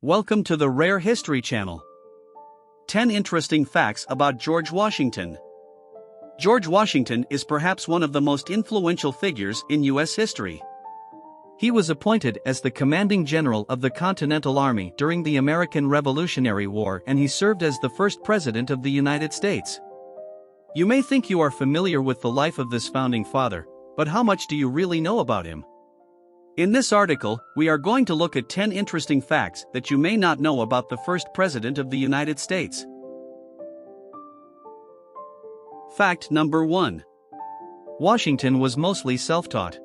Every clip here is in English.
Welcome to the Rare History Channel. 10 interesting facts about George Washington. George Washington is perhaps one of the most influential figures in U.S. history. He was appointed as the commanding general of the Continental Army during the American Revolutionary War, and he served as the first president of the United States. You may think you are familiar with the life of this founding father, but how much do you really know about him? In this article, we are going to look at 10 interesting facts that you may not know about the first president of the United States. Fact number 1. Washington was mostly self-taught.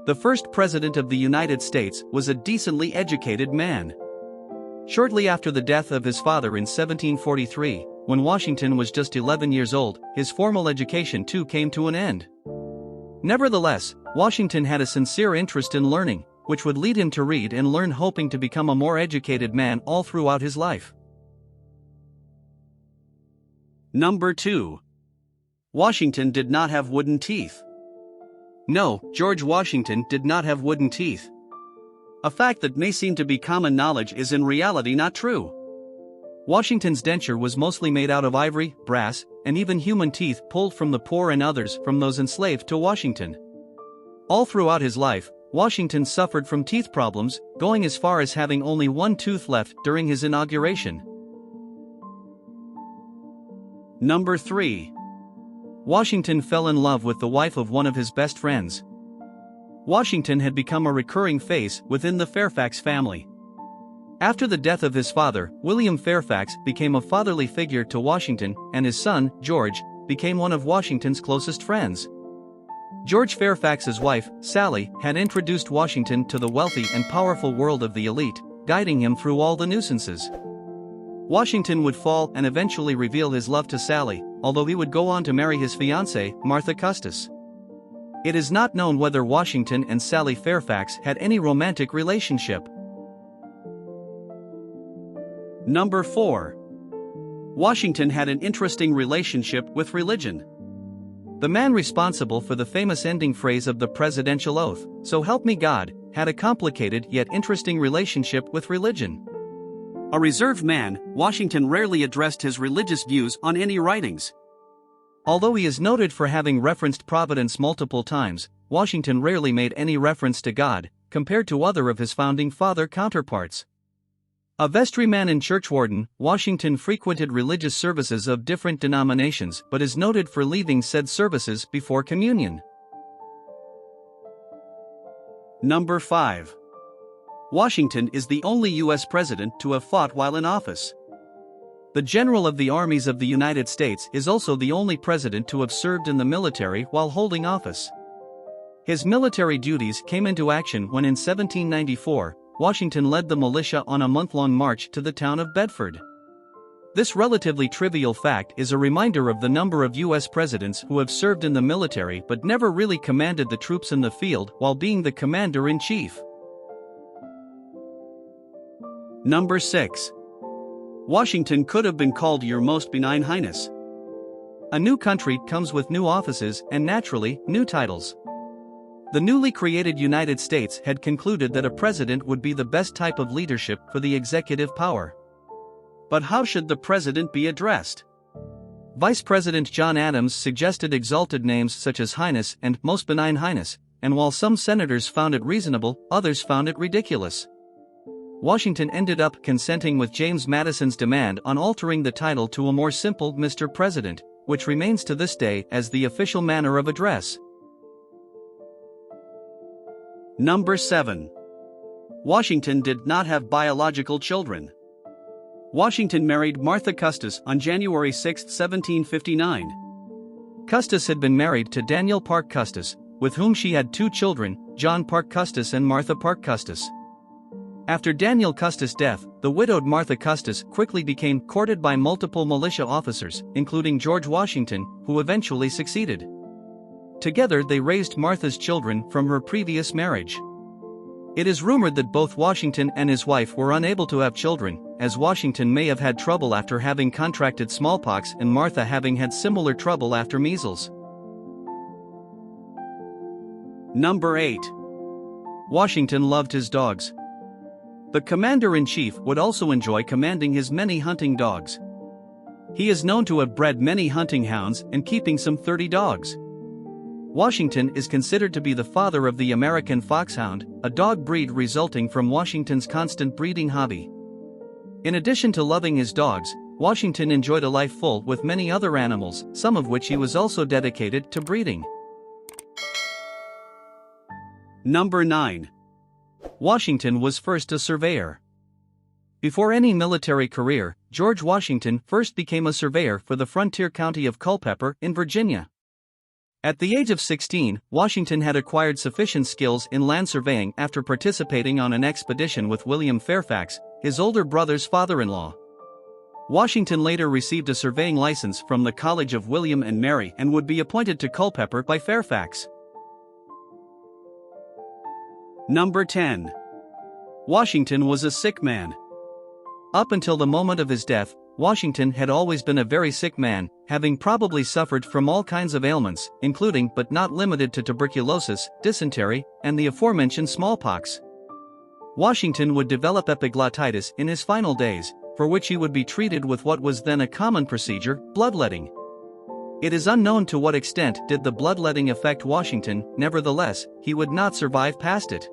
The first president of the United States was a decently educated man. Shortly after the death of his father in 1743, when Washington was just 11 years old, his formal education too came to an end. Nevertheless, Washington had a sincere interest in learning, which would lead him to read and learn, hoping to become a more educated man all throughout his life. Number 2. Washington did not have wooden teeth. No, George Washington did not have wooden teeth. A fact that may seem to be common knowledge is in reality not true. Washington's denture was mostly made out of ivory, brass, and even human teeth pulled from the poor and others from those enslaved to Washington. All throughout his life, Washington suffered from teeth problems, going as far as having only one tooth left during his inauguration. Number 3. Washington fell in love with the wife of one of his best friends. Washington had become a recurring face within the Fairfax family. After the death of his father, William Fairfax became a fatherly figure to Washington, and his son, George, became one of Washington's closest friends. George Fairfax's wife, Sally, had introduced Washington to the wealthy and powerful world of the elite, guiding him through all the nuisances. Washington would fall and eventually reveal his love to Sally, although he would go on to marry his fiancée, Martha Custis. It is not known whether Washington and Sally Fairfax had any romantic relationship. Number 4. Washington had an interesting relationship with religion. The man responsible for the famous ending phrase of the presidential oath, "So help me God," had a complicated yet interesting relationship with religion. A reserved man, Washington rarely addressed his religious views on any writings. Although he is noted for having referenced Providence multiple times, Washington rarely made any reference to God, compared to other of his founding father counterparts. A vestryman and churchwarden, Washington frequented religious services of different denominations but is noted for leaving said services before communion. Number 5. Washington is the only U.S. president to have fought while in office. The General of the Armies of the United States is also the only president to have served in the military while holding office. His military duties came into action when in 1794, Washington led the militia on a month-long march to the town of Bedford. This relatively trivial fact is a reminder of the number of U.S. presidents who have served in the military but never really commanded the troops in the field while being the commander-in-chief. Number 6. Washington could have been called Your Most Benign Highness. A new country comes with new offices and naturally, new titles. The newly created United States had concluded that a president would be the best type of leadership for the executive power. But how should the president be addressed? Vice President John Adams suggested exalted names such as Highness and Most Benign Highness, and while some senators found it reasonable, others found it ridiculous. Washington ended up consenting with James Madison's demand on altering the title to a more simple Mr. President, which remains to this day as the official manner of address. Number 7. Washington did not have biological children. Washington married Martha Custis on January 6, 1759. Custis had been married to Daniel Parke Custis, with whom she had 2 children, John Parke Custis and Martha Parke Custis. After Daniel Custis' death, the widowed Martha Custis quickly became courted by multiple militia officers, including George Washington, who eventually succeeded. Together they raised Martha's children from her previous marriage. It is rumored that both Washington and his wife were unable to have children, as Washington may have had trouble after having contracted smallpox and Martha having had similar trouble after measles. Number 8. Washington loved his dogs. The commander-in-chief would also enjoy commanding his many hunting dogs. He is known to have bred many hunting hounds and keeping some 30 dogs. Washington is considered to be the father of the American foxhound, a dog breed resulting from Washington's constant breeding hobby. In addition to loving his dogs, Washington enjoyed a life full with many other animals, some of which he was also dedicated to breeding. Number 9. Washington was first a surveyor. Before any military career, George Washington first became a surveyor for the frontier county of Culpeper in Virginia. At the age of 16, Washington had acquired sufficient skills in land surveying after participating on an expedition with William Fairfax, his older brother's father-in-law. Washington later received a surveying license from the College of William and Mary and would be appointed to Culpeper by Fairfax. Number 10. Washington was a sick man. Up until the moment of his death, Washington had always been a very sick man, having probably suffered from all kinds of ailments, including but not limited to tuberculosis, dysentery, and the aforementioned smallpox. Washington would develop epiglottitis in his final days, for which he would be treated with what was then a common procedure, bloodletting. It is unknown to what extent did the bloodletting affect Washington, nevertheless, he would not survive past it.